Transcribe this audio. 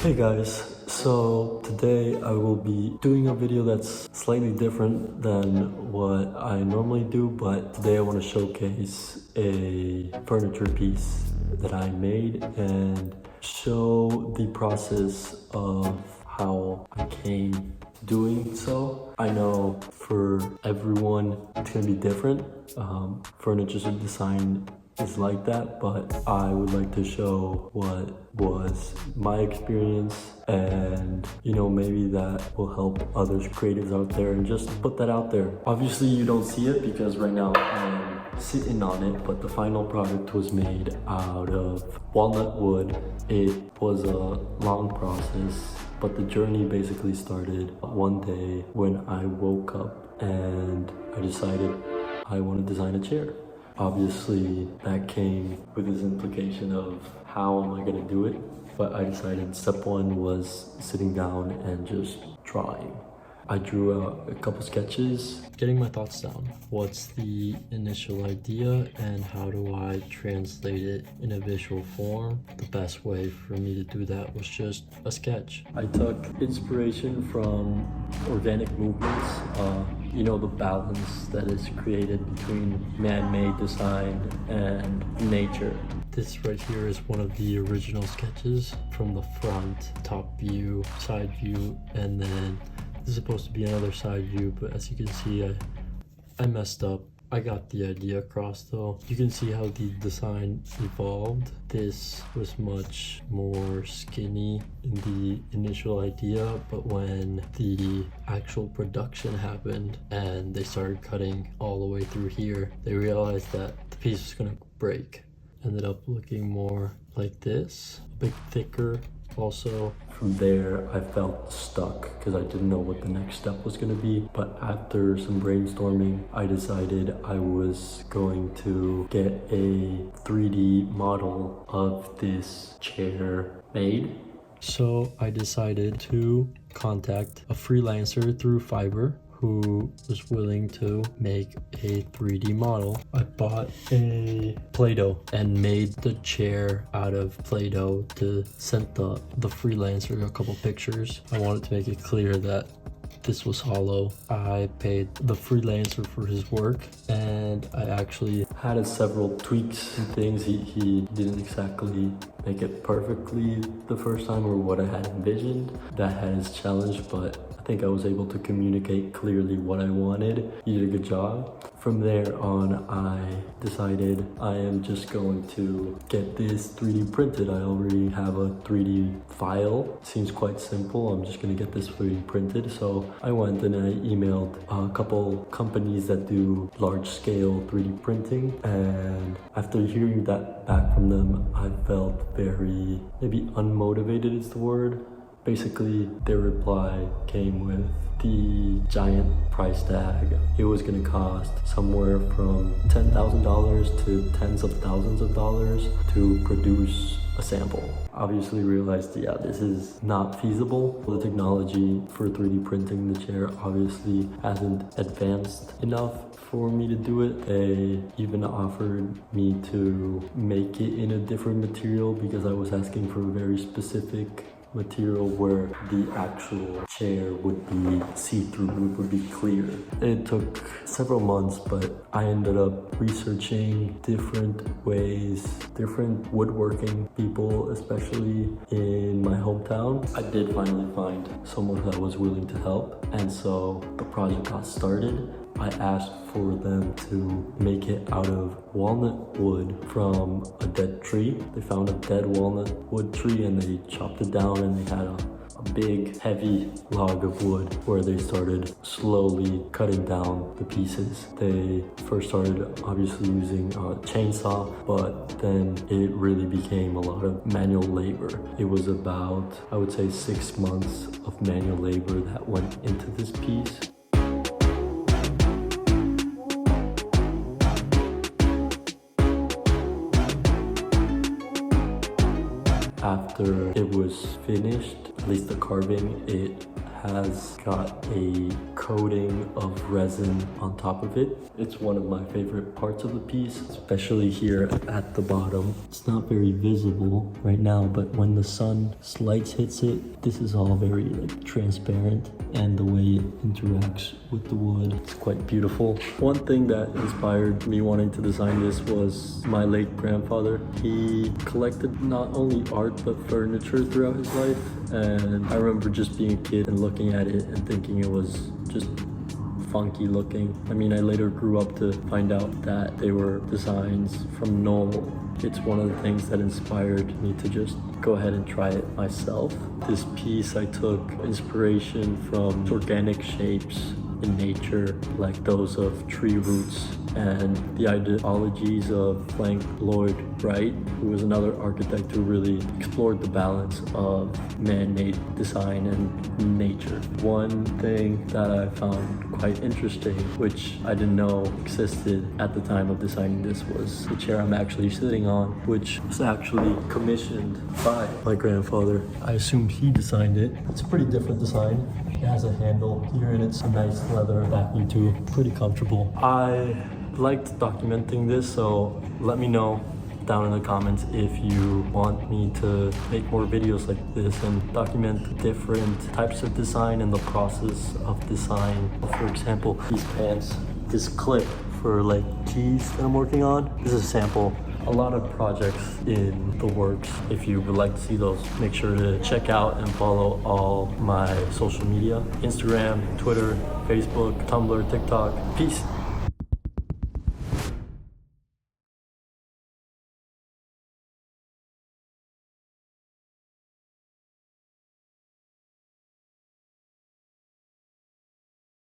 Hey guys, so today I will be doing a video that's slightly different than what I normally do, but today I want to showcase a furniture piece that I made and show the process of how I came to doing so. I know for everyone it's gonna be different. Furniture design is like that, but I would like to show what was my experience, and maybe that will help others creatives out there, and just put that out there. Obviously you don't see it because right now I'm sitting on it, but the final product was made out of walnut wood. It was a long process, but the journey basically started one day when I woke up and I decided I want to design a chair. Obviously, that came with this implication of how am I going to do it, but I decided step one was sitting down and just drawing. I drew a couple sketches, getting my thoughts down. What's the initial idea and how do I translate it in a visual form? The best way for me to do that was just a sketch. I took inspiration from organic movements, the balance that is created between man-made design and nature. This right here is one of the original sketches from the front, top view, side view, and then this is supposed to be another side view, but as you can see, I messed up. I got the idea across though. You can see how the design evolved. This was much more skinny in the initial idea, but when the actual production happened and they started cutting all the way through here, they realized that the piece was gonna break. Ended up looking more like this, a bit thicker. Also, from there, I felt stuck because I didn't know what the next step was going to be. But after some brainstorming, I decided I was going to get a 3D model of this chair made. So I decided to contact a freelancer through Fiverr who was willing to make a 3D model. I bought a Play-Doh and made the chair out of Play-Doh to send the freelancer a couple pictures. I wanted to make it clear that this was hollow. I paid the freelancer for his work, and I actually had several tweaks and things. He didn't exactly make it perfectly the first time or what I had envisioned. That had its challenge, but I think I was able to communicate clearly what I wanted. He did a good job. From there on, I decided I am just going to get this 3D printed. I already have a 3D file. Seems quite simple. I'm just gonna get this 3D printed. So I went and I emailed a couple companies that do large scale 3D printing. And after hearing that back from them, I felt very, maybe unmotivated is the word. Basically, their reply came with the giant price tag. It was gonna cost somewhere from $10,000 to tens of thousands of dollars to produce a sample. Obviously realized, this is not feasible. The technology for 3D printing the chair obviously hasn't advanced enough for me to do it. They even offered me to make it in a different material because I was asking for a very specific material where the actual chair would be see-through, it would be clear. It took several months, but I ended up researching different ways, different woodworking people, especially in my hometown. I did finally find someone that was willing to help, and so the project got started. I asked for them to make it out of walnut wood from a dead tree. They found a dead walnut wood tree and they chopped it down, and they had a big heavy log of wood where they started slowly cutting down the pieces. They first started obviously using a chainsaw, but then it really became a lot of manual labor. It was about, I would say, 6 months of manual labor that went into this piece. After it was finished, at least the carving, it has got a coating of resin on top of it. It's one of my favorite parts of the piece, especially here at the bottom. It's not very visible right now, but when the sun's light hits it, this is all very like transparent, and the way it interacts with the wood, it's quite beautiful. One thing that inspired me wanting to design this was my late grandfather. He collected not only art but furniture throughout his life, and I remember just being a kid and looking at it and thinking it was just funky looking. I mean, I later grew up to find out that they were designs from Noel. It's one of the things that inspired me to just go ahead and try it myself. This piece, I took inspiration from organic shapes in nature, like those of tree roots, and the ideologies of Frank Lloyd Wright, who was another architect who really explored the balance of man-made design and nature. One thing that I found quite interesting, which I didn't know existed at the time of designing this, was the chair I'm actually sitting on, which was actually commissioned by my grandfather. I assumed he designed it. It's a pretty different design. It has a handle here and it's a nice leather backing too. Pretty comfortable. I liked documenting this, so let me know down in the comments if you want me to make more videos like this and document different types of design and the process of design. For example, these pants, this clip for like keys that I'm working on, this is a sample. A lot of projects in the works. If you would like to see those, make sure to check out and follow all my social media: Instagram, Twitter, Facebook, Tumblr, TikTok. Peace.